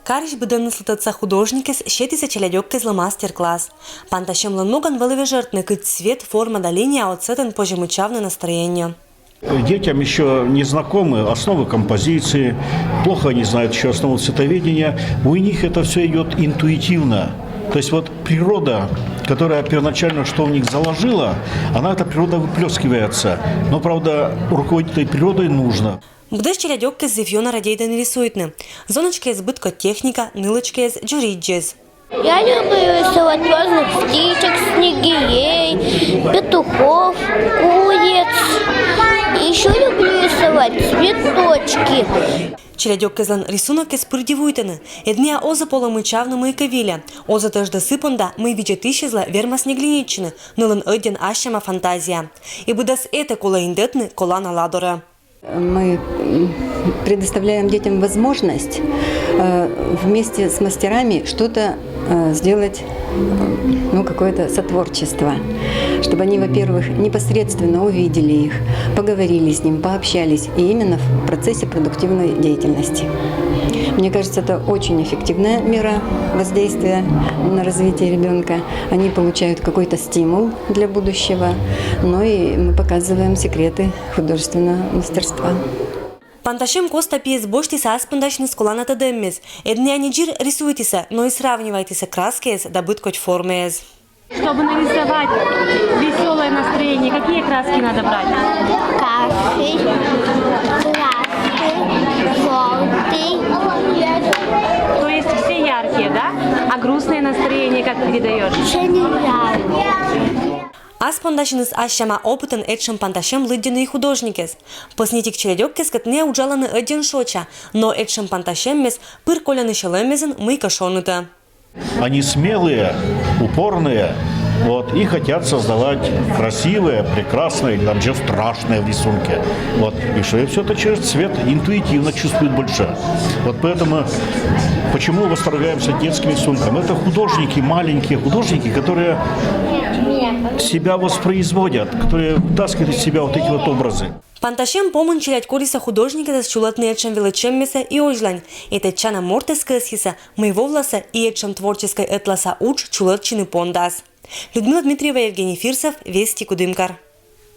Кариш бъден слътъца художникес, шети се челядьоккез ла мастер-класс. Панташем ла многан вълеве жертны, кыт цвет, форма да линия от цветен пожемучавны настроения. Детям еще не знакомы основы композиции, плохо они знают еще основу цветоведения. У них это все идет интуитивно. То есть вот природа, которая первоначально что в них заложила, она, эта природа выплескивается. Но, правда, руководить этой природой нужно. Бъдеш челядьоккез зевьона радейден рисуйтны. Зоночка из бытко техника, нылочка из джуриджез. Я люблю рисовать разных птичек, снегирей, петухов, куриц. И еще люблю рисовать цветочки. Челядьоккезлан рисунок из придивуйтыны. Едния оза поламычавна мыйка Оза тъжда сыпонда мый виджетышезла верма снеглиниччины. Нылын ыдден ащама фантазия. И будас это кола индетны, кола наладора. Мы предоставляем детям возможность вместе с мастерами что-то сделать, какое-то сотворчество, чтобы они, во-первых, непосредственно увидели их, поговорили с ним, пообщались, и именно в процессе продуктивной деятельности. Мне кажется, это очень эффективная мера воздействия на развитие ребенка. Они получают какой-то стимул для будущего, но и мы показываем секреты художественного мастерства. Панташем коста пиес бошти са аспандашны сколаната деммез. Едни анижир рисуйтеся, но и сравнивайтеся краскез да быткоть формез. Чтобы нарисовать веселое настроение, какие краски надо брать? Красный, желтый. То есть все яркие, да? А грустное настроение как передаешь? Все не яркие. Аспандашыныз ащама опытын этшым панташем лыддены художникес. Поснитик челядёккес кытне уджаланы ыдден шоча, но этшым панташеммес пыр коляны шелемезын мыйка шоныты. Они смелые, упорные, и хотят создавать красивые, прекрасные, или даже страшные рисунки. И что все это через цвет интуитивно чувствует больше. Поэтому почему восторгаемся детским рисунком? Это художники, маленькие художники, которые себя воспроизводят, которые вытаскивают из себя эти образы. Панташем помын челядь кориса художника за чулатны этшем величеммеса и ожлань. Это чана мортес кэсхиса, моего власа и этшем творческой этласа уч чулатчины пондас. Людмила Дмитриева, Евгений Фирсов, Вести Кудымкар.